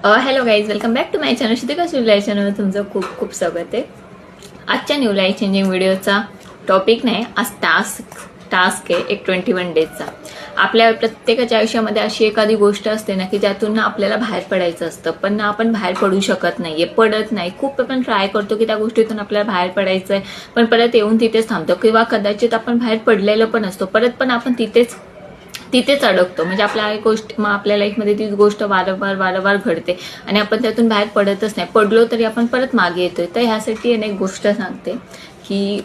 Hello guys, welcome back to my channel. Shrutika life चॅनलवर तुमचं खूप खूप स्वागत आहे. आजच्या न्यू लाईफ चेंजिंग व्हिडिओचा टॉपिक नाही, आज टास्क आहे एक 21 डेजचा. आपल्या प्रत्येकाच्या आयुष्यामध्ये अशी एखादी गोष्ट असते ना की त्यातून ना आपल्याला बाहेर पडायचं असतं, पण ना आपण बाहेर पडू शकत नाहीये, पडत नाही. खूप आपण ट्राय करतो की त्या गोष्टीतून आपल्याला बाहेर पडायचं आहे, पण परत येऊन तिथेच थांबतो. किंवा कदाचित आपण बाहेर पडलेलं पण असतो, परत पण आपण तिथेच अडकतो. म्हणजे आपल्या गोष्ट मग आपल्या लाईफमध्ये तीच गोष्ट वारंवार घडते आणि आपण त्यातून बाहेर पडतच नाही. पडलो तरी आपण परत मागे येतोय. तर ह्यासाठी एक गोष्ट सांगते की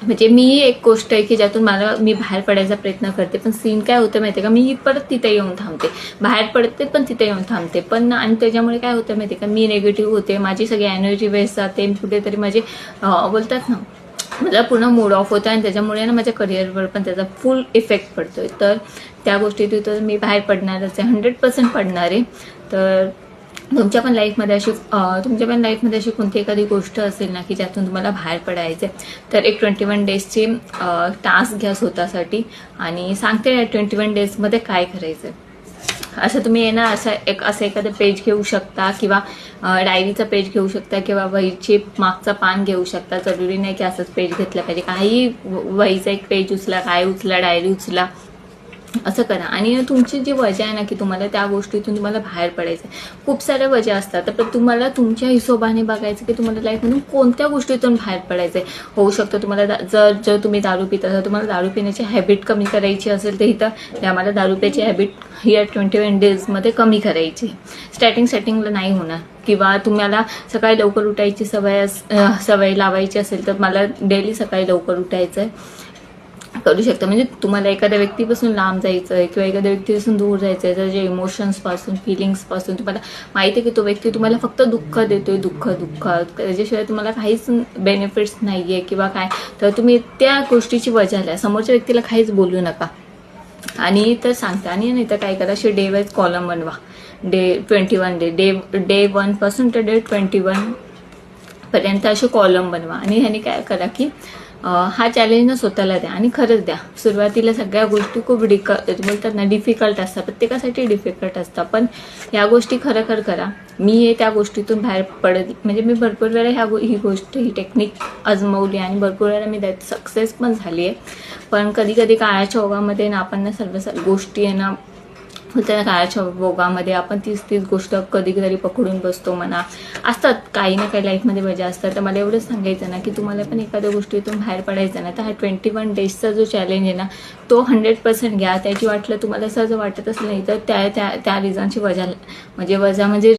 म्हणजे मी एक गोष्ट आहे की ज्यातून मी बाहेर पडायचा प्रयत्न करते, पण सीन काय होतं माहिती आहे का, मी परत तिथे येऊन थांबते. बाहेर पडते पण तिथे येऊन थांबते पण आणि त्याच्यामुळे काय होतं माहिती आहे का, मी निगेटिव्ह होते, माझी सगळी एनर्जी वेस्ट जाते, कुठेतरी माझे बोलतात ना माझा पूर्ण मूड ऑफ होता आणि त्याच्यामुळे ना माझ्या करिअरवर पण त्याचा फुल इफेक्ट पडतोय. तर त्या गोष्टीतून मी बाहेर पडणारच आहे, 100% पडणार आहे. तर तुमच्या पण लाईफमध्ये अशी कोणती एखादी गोष्ट असेल ना की ज्यातून तुम्हाला बाहेर पडायचं आहे, तर एक 21 डेजची टास्क घ्या स्वतःसाठी आणि सांगते 21 डेजमध्ये काय करायचं आहे. असं तुम्ही आहे ना असं एखादं पेज घेऊ शकता किंवा डायरीचं पेज घेऊ शकता किंवा वहीचे मागचा पान घेऊ शकता. जरुरी नाही की असंच पेज घेतलं पाहिजे, काही वहीचा एक पेज उचला, काय उचला, डायरी उचला, असं करा. आणि तुमची जी वजह आहे ना की तुम्हाला त्या गोष्टीतून तुम्हाला बाहेर पडायचं आहे. खूप साऱ्या वजह असतात, तर तुम्हाला तुमच्या हिशोबाने बघायचं की तुम्हाला लाईफमधून कोणत्या गोष्टीतून बाहेर पडायचं आहे. होऊ शकतं तुम्हाला जर तुम्ही दारू पित असाल, तुम्हाला दारू पिण्याची हॅबिट कमी करायची असेल, तर इथं आम्हाला दारू पिण्याची हॅबिट या 21 डेजमध्ये कमी करायची. स्टार्टिंगला नाही होणार. किंवा तुम्हाला सकाळी लवकर उठायची सवय लावायची असेल, तर मला डेली सकाळी लवकर उठायचं आहे, करू शकता. म्हणजे तुम्हाला एखाद्या व्यक्तीपासून लांब जायचं आहे किंवा एखाद्या व्यक्तीपासून दूर जायचं आहे, त्याच्या इमोशन्सपासून, फिलिंग्सपासून. तुम्हाला माहिती आहे की तो व्यक्ती तुम्हाला फक्त दुःख देतोय, दुःख त्याच्याशिवाय तुम्हाला काहीच बेनिफिट्स नाही आहे किंवा काय, तर तुम्ही त्या गोष्टीची वजह द्या. समोरच्या व्यक्तीला काहीच बोलू नका. आणि तर सांगता आणि नाही तर काय करा, असे डे वाईज कॉलम बनवा. डे 21 डे 1 पासून तर डे 21 पर्यंत असे कॉलम बनवा. आणि ह्याने काय करा की हा चॅलेंज ना स्वतःला द्या आणि खरंच द्या. सुरुवातीला सगळ्या गोष्टी खूप बोलतात ना डिफिकल्ट असतात, प्रत्येकासाठी डिफिकल्ट असतात, पण ह्या गोष्टी खरं करा. मी त्या गोष्टीतून बाहेर म्हणजे मी भरपूर वेळा ही टेक्निक आजमावली आणि भरपूर वेळा मी त्यात सक्सेस पण झाली आहे. पण कधी काळाच्या ओघामध्ये ना आपण ना सर्व गोष्टी आहे ना त्या काळाच्या ओघामध्ये आपण तीच गोष्ट कधीतरी पकडून बसतो. म्हणा असतात काही ना काही लाईफमध्ये वजह असतात. तर मला एवढंच सांगायचं ना की तुम्हाला पण एखाद्या गोष्टीतून बाहेर पडायचं ना, तर हा 21 डेजचा जो चॅलेंज आहे ना, तो 100% घ्या. त्याची वाटलं तुम्हाला सहज वाटत असेल नाही तर त्या रिझनची वजह म्हणजे